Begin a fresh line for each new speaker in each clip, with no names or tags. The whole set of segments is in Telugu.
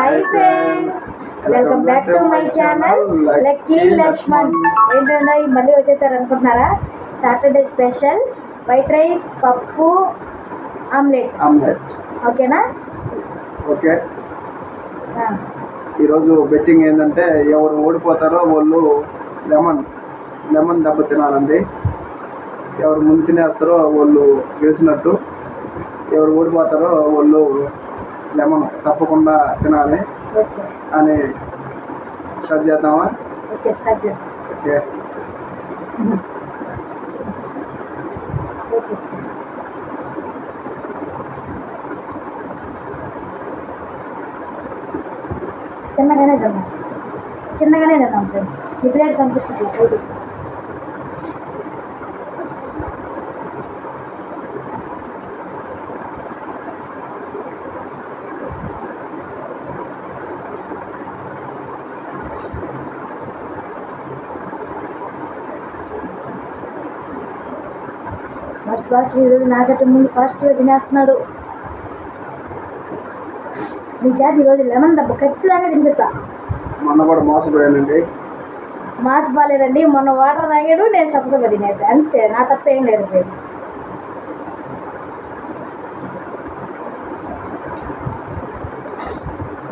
Hi friends, welcome back to my channel lucky Lakshman. ఏంటంటే మళ్ళీ వచ్చేసారు అనుకుంటున్నారా? సాటర్డే స్పెషల్ వైట్ రైస్, పప్పు, ఆమ్లెట్. ఓకేనా?
ఓకే. ఈరోజు బెట్టింగ్ ఏంటంటే ఎవరు ఓడిపోతారో వాళ్ళు లెమన్ దెబ్బ తినాలండి. ఎవరు ముందు తినేస్తారో వాళ్ళు గెలిచినట్టు, ఎవరు ఓడిపోతారో వాళ్ళు లెమన్ తప్పకుండా తినాలి అని స్టార్ట్ చేద్దామా?
ఓకే, స్టార్ట్ చేద్దాం.
ఓకే.
చిన్నగానే తిన్నాం ఫ్రెండ్స్. ఈ ప్లేట్ కనిపించట్లేదు. ఫస్ట్ ఈరోజు నాకంటే ముందు ఫస్ట్ తినేస్తున్నాడు. నీ చేతి ఈరోజు లెమన్ దెబ్బ ఖచ్చితంగా తినిపిస్తా.
మొన్న కూడా మోసపోయానండి.
మోసపోలేదండి, మొన్న వాటర్ తాగాడు, నేను సపసప తినేసా, అంతే. నా తప్పేం లేదు ఫ్రెండ్స్.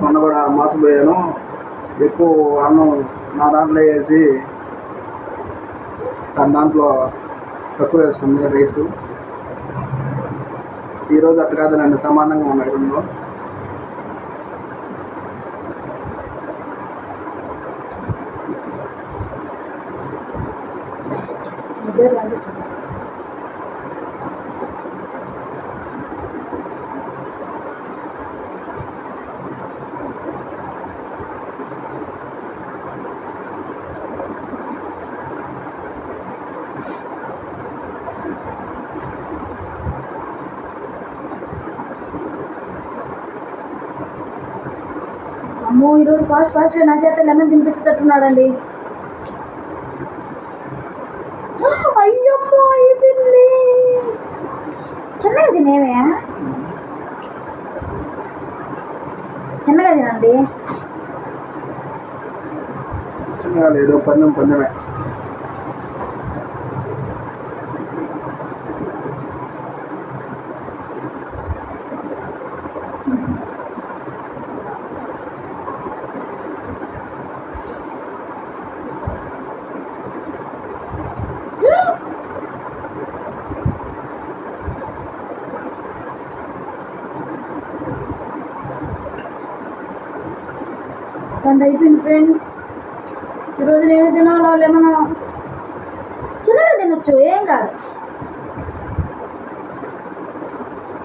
మొన్న కూడా మోసపోయాను. ఎక్కువ అన్నం నా దాంట్లో వేసి తన దాంట్లో తక్కువ వేసుకుంది రైసు. ఈరోజు అట్లా కాదు, నన్ను సమానంగా ఉన్నాయి రెండు. అమ్మో, ఈరోజు ఫాస్ట్ నా చేత లెమన్ తినిపించేటట్టున్నాడండి. అయ్యమ్మో, అయిపోయింది. చిన్నగా తినేవే, చిన్నగా తినండి. చిన్నగా లేదు, పందెమే.
అంత అయిపోయింది ఫ్రెండ్స్. ఈరోజు నేను తినాలో లెమన్ చిన్నగా తినొచ్చు, ఏం కాదు.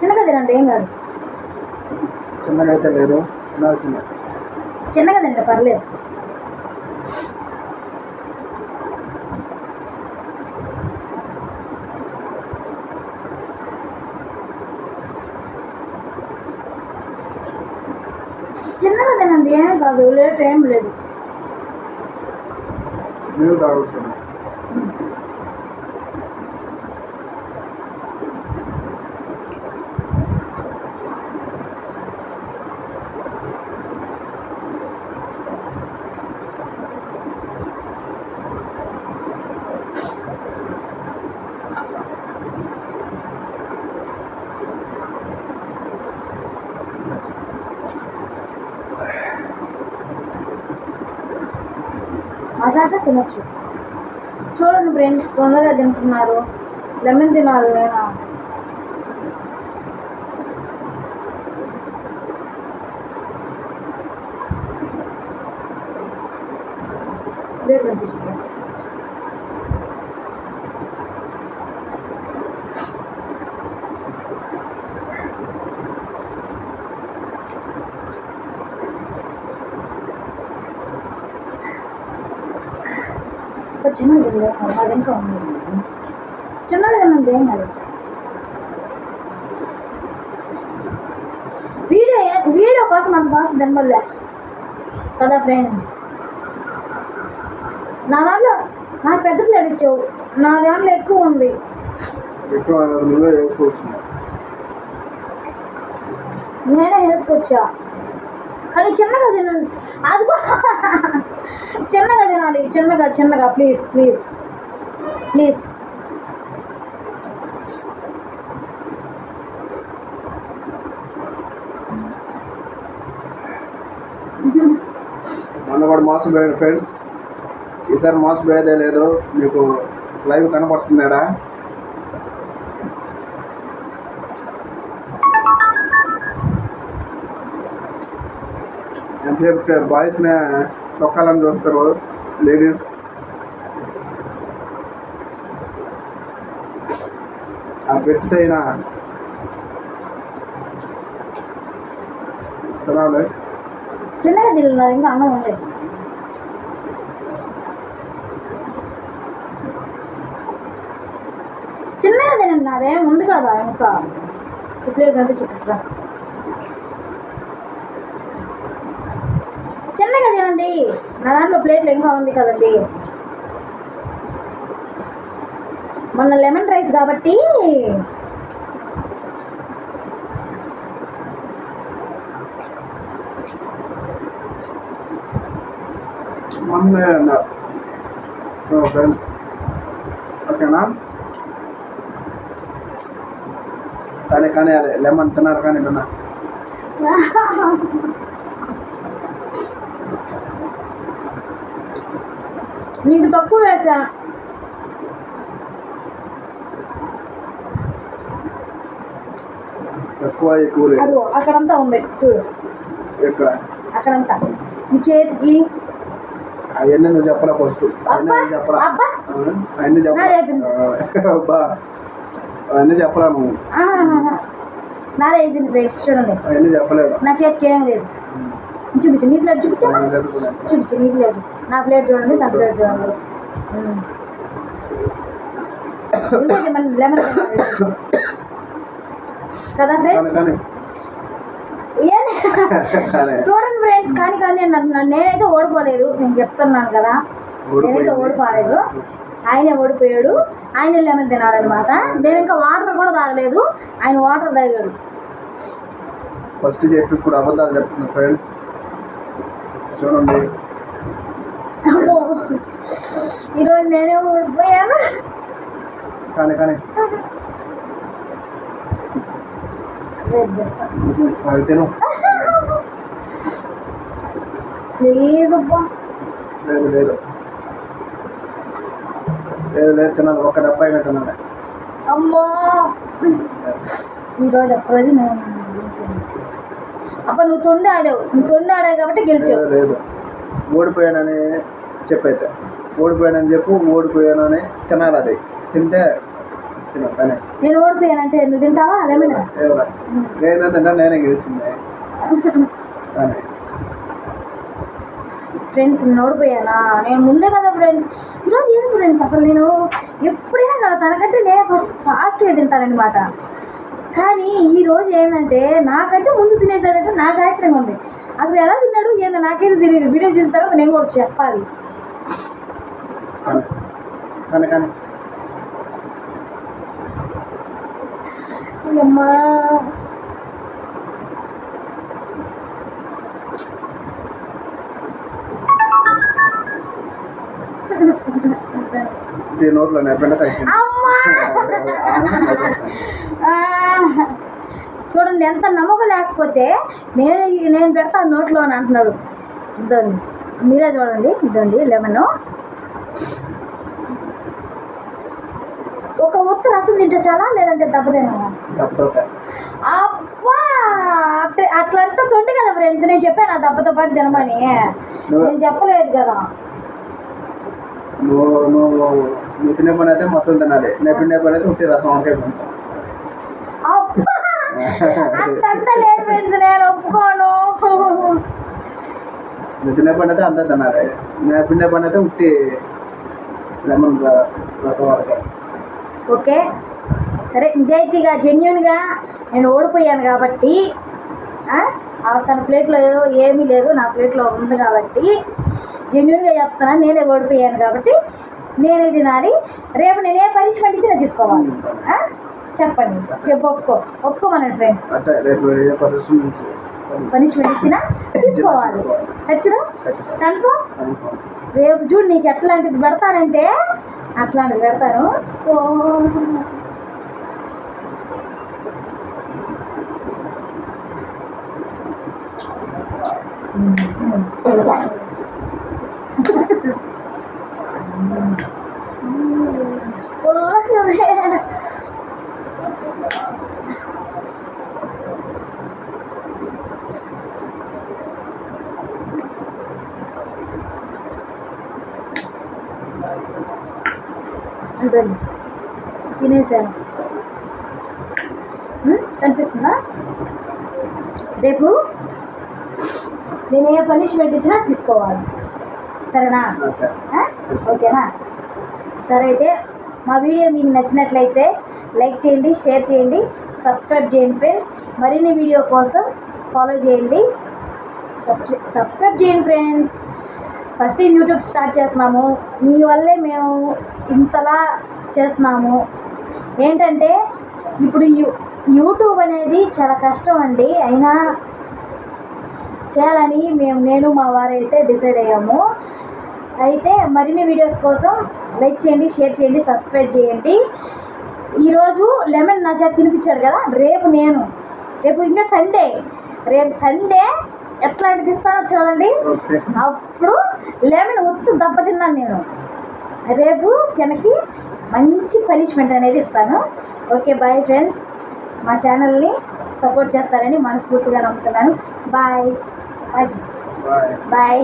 చిన్నగా తినండి, ఏం కాదు.
చిన్నగా అయితే లేదు,
చిన్నగా తింటే పర్లేదు. చిన్నగా తినండి, ఏం కాదు. లేట్ ఏం లేదు.
నీళ్ళు తాగొచ్చు.
అట్లాగే తినొచ్చు. చూడండి ఫ్రెండ్స్, తొందరగా తింటున్నారు. లెమన్ తినాలి. నేను రేపు కనిపిస్తుంది. చిన్నగా అది ఇంకా ఉంది. చిన్నగా తినండి, ఏం కాదు. వీడియో కోసం అంత ఫాస్ట్ తినబడలే కదా ఫ్రెండ్స్. నా దాంట్లో నాకు పెద్ద ప్లేట్ ఇచ్చావు, నా దాంట్లో ఎక్కువ ఉంది. నేనే వేసుకొచ్చా. కానీ చిన్నగా తినండి. అదిగో చిన్నగా తినాలి, చిన్నగా చిన్నగా, ప్లీజ్ ప్లీజ్ ప్లీజ్.
మొన్న కూడా మోసపోయాడు ఫ్రెండ్స్, ఈసారి మోసపోయేదే లేదు. మీకు లైవ్ కనపడుతున్నాడా? ఎంతసేపు బాయ్స్నే తొక్కాలని చూస్తారు లేడీస్. ఆ పెట్టుతో అయినా తినాలి.
చిన్నగా తిన్నారు, ఇంకా అన్నం ఉంది. చిన్నగా తినండి, నాదేం ఉంది కదా ఇంకా. ఇప్పుడు కనిపించట్రా, చిన్నగా తినండి. నా దాంట్లో ప్లేట్లు ఇంకా ఉంది కదండి. మొన్న లెమన్ రైస్ కాబట్టి
మొన్నే అన్నారు ఫ్రెండ్స్. ఓకేనా? కానీ అదే లెమన్ తిన్నారు కానీ విన్నా.
నీకు తక్కువ వేసా.
ఎక్కువ ఎక్కువ లేదు.
అదిగో అక్కడంతా ఉంది చూడు,
ఎక్కడ?
అక్కడంతా నీ చేతికి.
అవన్నీ నువ్వు చెప్పరా ఫస్ట్?
అబ్బా,
చెప్పరా?
అబ్బా.
అవన్నీ చెప్పరా? అబ్బా అవన్నీ చెప్పరా నువ్వు?
నాదే అయిపోయింది ఫ్రెండ్స్, చూడండి.
అవన్నీ చెప్పలేదు.
నా చేతికి ఏం లేదు. చూపించు, నీ ప్లేట్ చూపించా. చూపించు నీ ప్లేట్. నా ప్లేట్ చూడండి, నా ప్లేట్ చూడండి. మన లెమన్ కదా ఫ్రెండ్స్. చూడండి ఫ్రెండ్స్, కానీ నేనైతే ఓడిపోలేదు. నేను చెప్తున్నాను కదా, నేనైతే ఓడిపోలేదు. ఆయనే ఓడిపోయాడు. ఆయన లెమన్ తినాలన్నమాట. నేను ఇంకా వాటర్ కూడా తాగలేదు, ఆయన వాటర్ తాగాడు.
ఫస్ట్ చెప్పి ఇప్పుడు అబద్ధాలు చెప్తున్నా ఫ్రెండ్స్, చూడండి.
ఈరోజు నేనే ఓడిపోయాను.
కానీ అది తిను.
ప్లీజ్ అబ్బా.
లేదు లేదు లేదు లేదు తినాలి. ఒక డబ్బా అయినా తినాలి.
అమ్మా ఈరోజు ఒక్కరోజు నేను అబ్బా, నువ్వు తొండి ఆడావు కాబట్టి గెలిచావు.
లేదు ఓడిపోయానని చెప్పైతే ఓడిపోయానని చెప్పు. ఓడిపోయానని తినాలి. అది తింటే తిన.
నేను ఓడిపోయానంటే నువ్వు తింటావా? అదేమైనా
నేనే తింటా, నేనే గెలిచింది.
ఫ్రెండ్స్ నేను ఓడిపోయానా? నేను ముందే కదా ఫ్రెండ్స్. ఈరోజు ఏది ఫ్రెండ్స్, అసలు నేను ఎప్పుడైనా కదా తనకంటే నేనే ఫాస్ట్గా తింటానన్నమాట. కానీ ఈరోజు ఏంటంటే నాకంటే ముందు తినేసాడంటే నాకు ఆశ్చర్యంగా ఉంది. అసలు ఎలా తిన్నాడు ఏందో నాకైతే తెలియదు. వీడియో చేసిన తర్వాత నేను కూడా చెప్పాలి. అమ్మా
నోట్లో
చూడండి, ఎంత నమ్మకం లేకపోతే నేను పెడతాను నోట్లో అని అంటున్నాడు. ఇదండి, మీరే చూడండి. ఇదండి లెమన్. ఒక ఉత్తు రసం తింటే చాలా, లేదంటే దెబ్బతేనా? అబ్బా, అట్లంతా తొండి కదా ఫ్రెండ్స్. నేను చెప్పాను దెబ్బతో పాటు తినమని, నేను చెప్పలేదు కదా.
నువ్వు తినే పని అయితే మొత్తం తినాలి. నేను తినే పని అయితే ఉట్టి రసం వంకాయ తింటాను.
అంత లేదు ఫ్రెండ్స్, నేను ఒప్పుకోను.
నువ్వు తినే పని అయితే అంతా తినాలి. నేను తినే పని అయితే ఉట్టి లెమన్ రసం వంకాయ.
ఓకే సరే, నిజాయితీగా జెన్యున్గా నేను ఓడిపోయాను కాబట్టి, తన ప్లేట్లో ఏమీ లేదు, నా ప్లేట్లో ఉంది కాబట్టి జెన్యున్గా చెప్తున్నాను. నేనే ఓడిపోయాను కాబట్టి నేనే తినాలి. రేపు నేనే పనిష్మెంట్ ఇచ్చినా తీసుకోవాలి. చెప్పండి, ఒప్పుకోమనండి ఫ్రెండ్స్.
అంటే రేపు ఏ పనిష్మెంట్
పనిష్మెంట్ ఇచ్చినా తీసుకోవాలి. ఖచ్చితంగా కన్ఫర్మ్. రేపు చూడు నీకు ఎట్లాంటిది పెడతానంటే అట్లాంటిది పెడతాను. ఓ అంతండి తినేసాను. కనిపిస్తుందా? రేపు నేను ఏ పనిష్మెంట్ ఇచ్చినా తీసుకోవాలి. సరేనా? ఓకేనా? సరే అయితే మా వీడియో మీకు నచ్చినట్లయితే లైక్ చేయండి, షేర్ చేయండి, సబ్స్క్రైబ్ చేయండి ఫ్రెండ్స్. మరిన్ని వీడియో కోసం ఫాలో చేయండి, సబ్స్క్రైబ్ చేయండి friends. First time YouTube start చేస్తున్నాము, మీ వల్లే మేము ఇంతలా చేస్తున్నాము. ఏంటంటే ఇప్పుడు యూట్యూబ్ అనేది చాలా కష్టం అండి, అయినా చేయాలని నేను మా వారైతే డిసైడ్ అయ్యాము. అయితే మరిన్ని వీడియోస్ కోసం లైక్ చేయండి, షేర్ చేయండి, సబ్స్క్రైబ్ చేయండి. ఈరోజు లెమన్ నా చేత తినిపించాడు కదా, రేపు ఇంకా సండే, రేపు సండే ఎట్లాంటిది ఇస్తానో చూడండి. అప్పుడు లెమన్ ఒత్తు దెబ్బ తిన్నాను నేను. రేపు తనకి మంచి పనిష్మెంట్ అనేది ఇస్తాను. Okay bye friends. మా ఛానల్ని సపోర్ట్ చేస్తారని మనస్ఫూర్తిగా నమ్ముతున్నాను. Bye bye bye.